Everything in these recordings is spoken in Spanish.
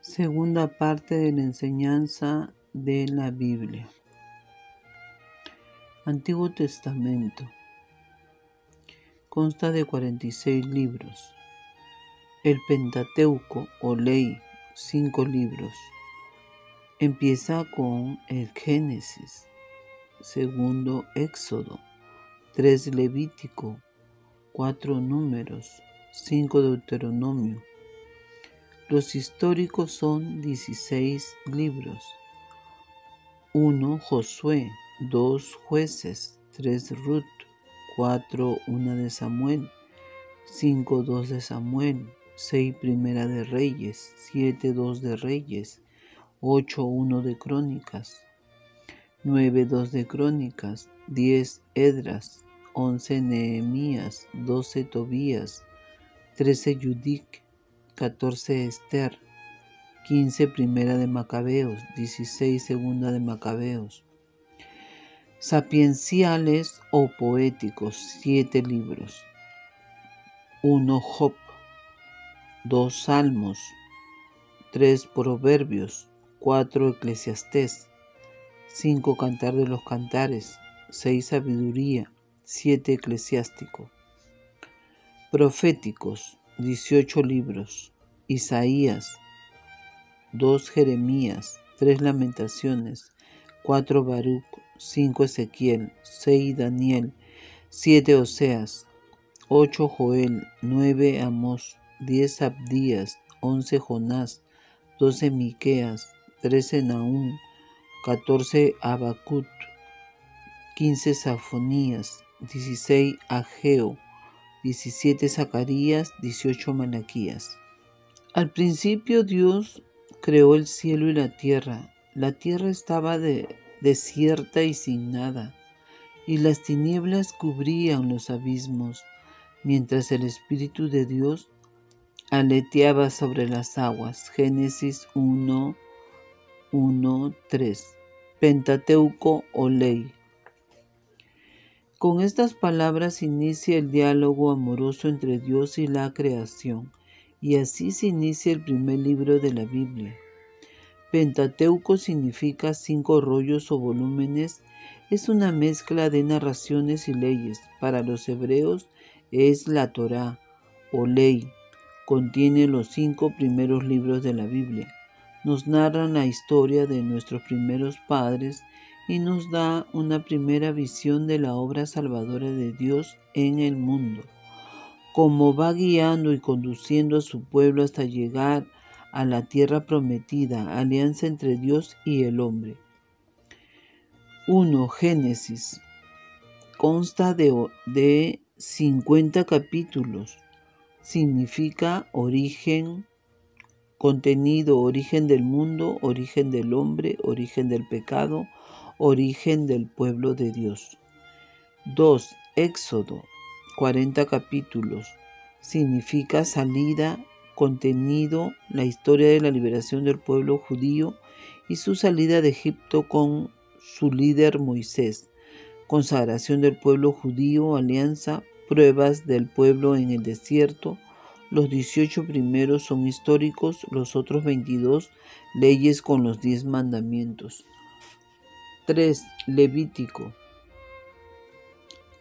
Segunda parte de la enseñanza de la Biblia. Antiguo Testamento. Consta de 46 libros. El Pentateuco o Ley, 5 libros. Empieza con el Génesis, segundo Éxodo, 3 Levítico, 4 Números, 5 Deuteronomio. Los históricos son 16 libros. 1 Josué, 2 Jueces, 3 Ruth, 4 1 de Samuel, 5 2 de Samuel, 6 Primera de Reyes, 7 2 de Reyes, 8 1 de Crónicas, 9 2 de Crónicas, 10 Esdras, 11 Nehemías, 12 Tobías, 13 Judith, 14 Esther, 15 Primera de Macabeos, 16 Segunda de Macabeos. Sapienciales o poéticos, 7 libros. 1 Job, 2 Salmos, 3 Proverbios, 4 Eclesiastés, 5 Cantar de los Cantares, 6 Sabiduría, 7 Eclesiástico. Proféticos, 18 libros. Isaías, 2 Jeremías, 3 Lamentaciones, 4 Baruch, 5 Ezequiel, 6 Daniel, 7 Oseas, 8 Joel, 9 Amós, 10 Abdías, 11 Jonás, 12 Miqueas, 13 Nahum, 14 Habacuc, 15 Sofonías, 16 Ageo, 17 Zacarías, 18 Malaquías. Al principio Dios creó el cielo y la tierra. La tierra estaba desierta y sin nada, y las tinieblas cubrían los abismos, mientras el Espíritu de Dios aleteaba sobre las aguas. Génesis 1, 1, 3. Pentateuco o Ley. Con estas palabras inicia el diálogo amoroso entre Dios y la creación, y así se inicia el primer libro de la Biblia. Pentateuco significa 5 rollos o volúmenes, es una mezcla de narraciones y leyes. Para los hebreos es la Torá o ley, contiene los 5 primeros libros de la Biblia. Nos narran la historia de nuestros primeros padres y nos da una primera visión de la obra salvadora de Dios en el mundo, cómo va guiando y conduciendo a su pueblo hasta llegar a la tierra prometida, alianza entre Dios y el hombre. 1. Génesis. Consta de 50 capítulos. Significa origen, contenido, origen del mundo, origen del hombre, origen del pecado, origen del pueblo de Dios. 2. Éxodo, 40 capítulos. Significa salida, contenido, la historia de la liberación del pueblo judío y su salida de Egipto con su líder Moisés. Consagración del pueblo judío, alianza, pruebas del pueblo en el desierto. Los 18 primeros son históricos, los otros 22 leyes con los 10 mandamientos. 3. Levítico.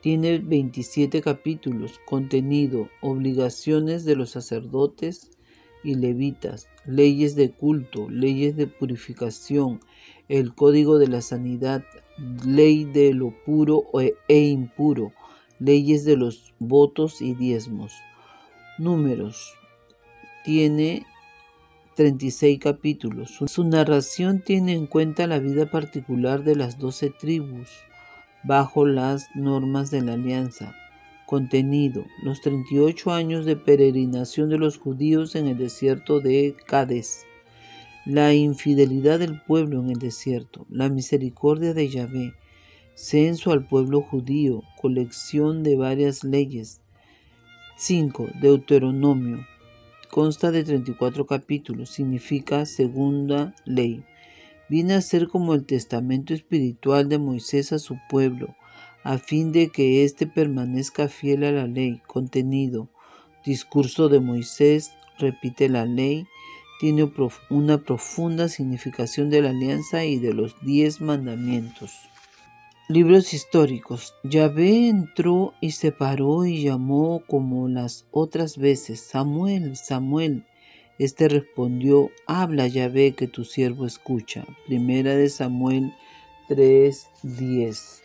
Tiene 27 capítulos. Contenido, obligaciones de los sacerdotes y levitas, leyes de culto, leyes de purificación, el código de la sanidad, ley de lo puro e impuro, leyes de los votos y diezmos. Números. Tiene 36 capítulos. Su narración tiene en cuenta la vida particular de las 12 tribus bajo las normas de la alianza. Contenido: los 38 años de peregrinación de los judíos en el desierto de Cades, la infidelidad del pueblo en el desierto, la misericordia de Yahvé, censo al pueblo judío, colección de varias leyes. 5. Deuteronomio. Consta de 34 capítulos, significa segunda ley. Viene a ser como el testamento espiritual de Moisés a su pueblo, a fin de que éste permanezca fiel a la ley. Contenido: discurso de Moisés, repite la ley, tiene una profunda significación de la alianza y de los 10 mandamientos. Libros históricos. Yahvé entró y se paró y llamó como las otras veces: Samuel, Samuel. Este respondió: habla, Yahvé, que tu siervo escucha. Primera de Samuel 3:10.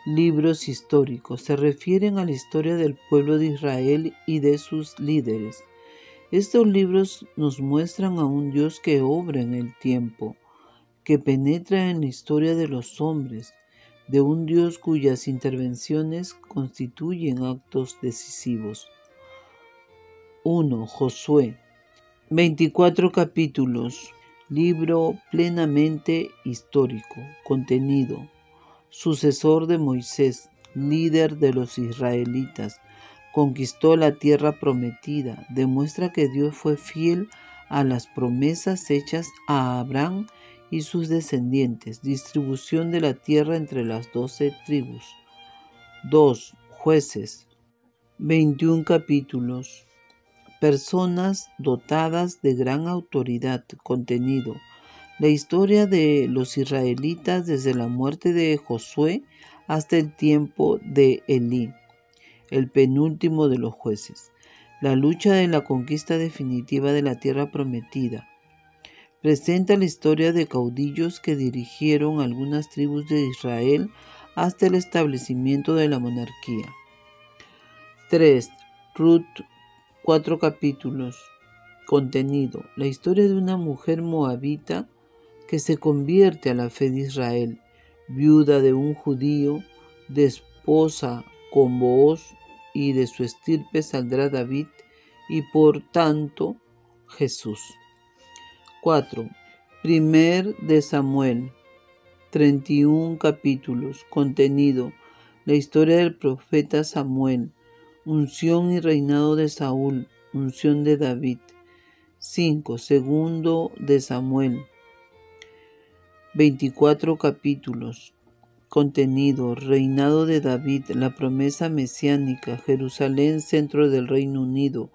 Libros históricos. Se refieren a la historia del pueblo de Israel y de sus líderes. Estos libros nos muestran a un Dios que obra en el tiempo, que penetra en la historia de los hombres, de un Dios cuyas intervenciones constituyen actos decisivos. 1. Josué. 24 capítulos. Libro plenamente histórico. Contenido: sucesor de Moisés, líder de los israelitas, conquistó la tierra prometida. Demuestra que Dios fue fiel a las promesas hechas a Abraham y sus descendientes. Distribución de la tierra entre las 12 tribus. 2. Jueces. 21 capítulos. Personas dotadas de gran autoridad. Contenido: la historia de los israelitas desde la muerte de Josué hasta el tiempo de Elí, el penúltimo de los jueces. La lucha de la conquista definitiva de la tierra prometida. Presenta la historia de caudillos que dirigieron algunas tribus de Israel hasta el establecimiento de la monarquía. 3. Ruth. 4 capítulos. Contenido: la historia de una mujer moabita que se convierte a la fe de Israel, viuda de un judío, desposa con Booz, y de su estirpe saldrá David y por tanto Jesús. 4. Primer de Samuel. 31 capítulos. Contenido: la historia del profeta Samuel, unción y reinado de Saúl, unción de David. 5. Segundo de Samuel. 24 capítulos. Contenido: reinado de David, la promesa mesiánica, Jerusalén, centro del Reino Unido,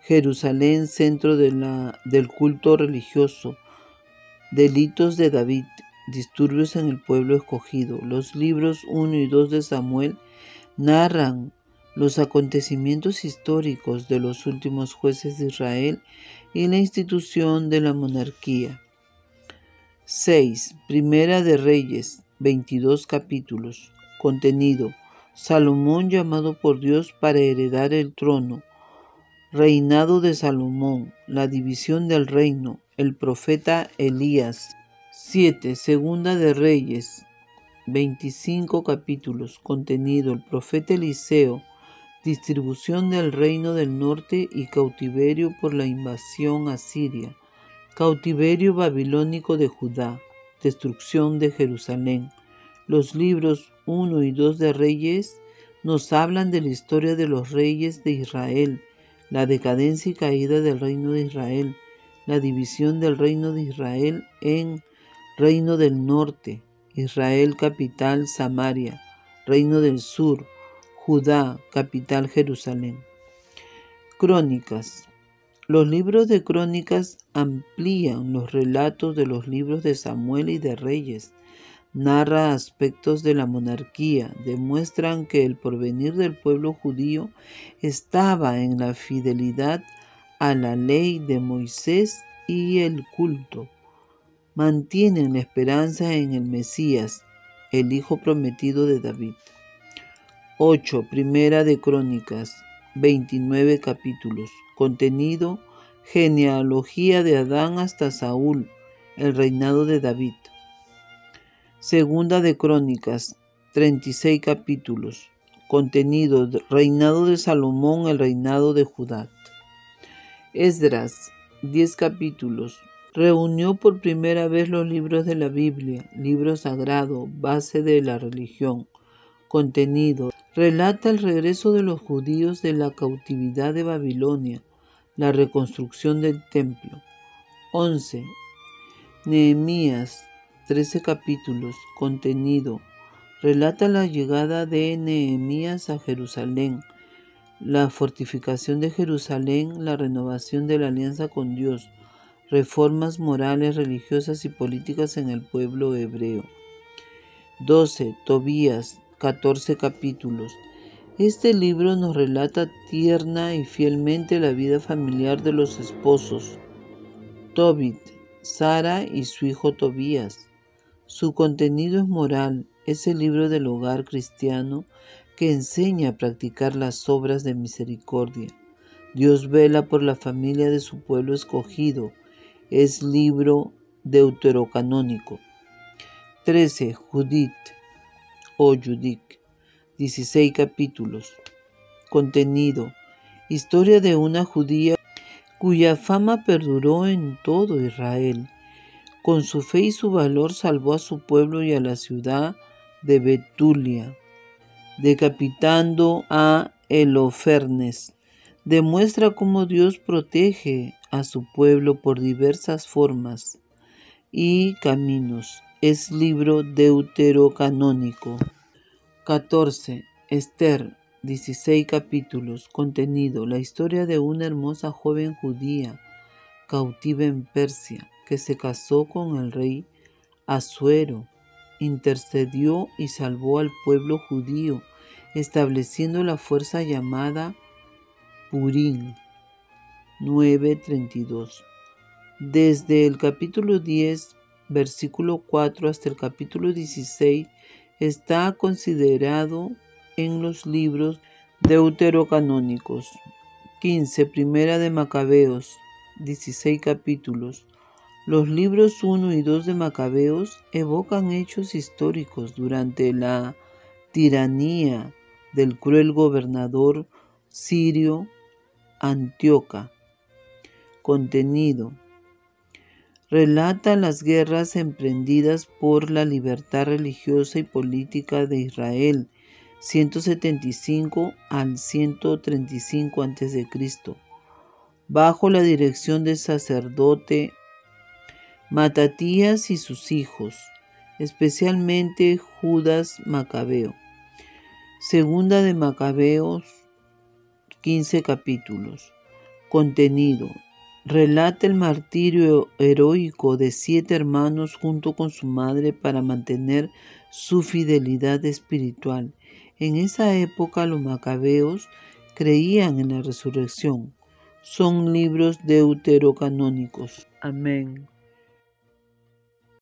Jerusalén, centro del culto religioso, delitos de David, disturbios en el pueblo escogido. Los libros 1 y 2 de Samuel narran los acontecimientos históricos de los últimos jueces de Israel y la institución de la monarquía. 6. Primera de Reyes. 22 capítulos. Contenido: Salomón llamado por Dios para heredar el trono. Reinado de Salomón, la división del reino, el profeta Elías. 7. Segunda de Reyes. 25 capítulos. Contenido: el profeta Eliseo, distribución del reino del norte y cautiverio por la invasión asiria, cautiverio babilónico de Judá, destrucción de Jerusalén. Los libros 1 y 2 de Reyes nos hablan de la historia de los reyes de Israel, la decadencia y caída del reino de Israel, la división del reino de Israel en reino del norte, Israel capital Samaria, reino del sur, Judá capital Jerusalén. Crónicas. Los libros de Crónicas amplían los relatos de los libros de Samuel y de Reyes. Narra aspectos de la monarquía, demuestran que el porvenir del pueblo judío estaba en la fidelidad a la ley de Moisés y el culto. Mantienen la esperanza en el Mesías, el hijo prometido de David. 8. Primera de Crónicas. 29 capítulos. Contenido: genealogía de Adán hasta Saúl, el reinado de David. Segunda de Crónicas. 36 capítulos. Contenido: reinado de Salomón, el reinado de Judá. Esdras. 10 capítulos. Reunió por primera vez los libros de la Biblia, libro sagrado, base de la religión. Contenido: relata el regreso de los judíos de la cautividad de Babilonia, la reconstrucción del templo. 11. Nehemías. 13 capítulos. Contenido: relata la llegada de Nehemías a Jerusalén, la fortificación de Jerusalén, la renovación de la alianza con Dios, reformas morales, religiosas y políticas en el pueblo hebreo. 12. Tobías, 14 capítulos. Este libro nos relata tierna y fielmente la vida familiar de los esposos Tobit, Sara y su hijo Tobías. Su contenido es moral, es el libro del hogar cristiano que enseña a practicar las obras de misericordia. Dios vela por la familia de su pueblo escogido. Es libro deuterocanónico. 13. Judith o Judith, 16 capítulos. Contenido: historia de una judía cuya fama perduró en todo Israel. Con su fe y su valor salvó a su pueblo y a la ciudad de Betulia, decapitando a Holofernes. Demuestra cómo Dios protege a su pueblo por diversas formas y caminos. Es libro deuterocanónico. 14. Esther, 16 capítulos. Contenido: la historia de una hermosa joven judía cautiva en Persia que se casó con el rey Asuero, intercedió y salvó al pueblo judío, estableciendo la fuerza llamada Purim. 9:32. Desde el capítulo 10, versículo 4 hasta el capítulo 16 está considerado en los libros deuterocanónicos. 15. Primera de Macabeos, 16 capítulos. Los libros 1 y 2 de Macabeos evocan hechos históricos durante la tiranía del cruel gobernador sirio Antíoco. Contenido: relata las guerras emprendidas por la libertad religiosa y política de Israel, 175 al 135 a.C., bajo la dirección del sacerdote Matatías y sus hijos, especialmente Judas Macabeo. Segunda de Macabeos, 15 capítulos. Contenido: relata el martirio heroico de 7 hermanos junto con su madre para mantener su fidelidad espiritual. En esa época los macabeos creían en la resurrección. Son libros deuterocanónicos. Amén.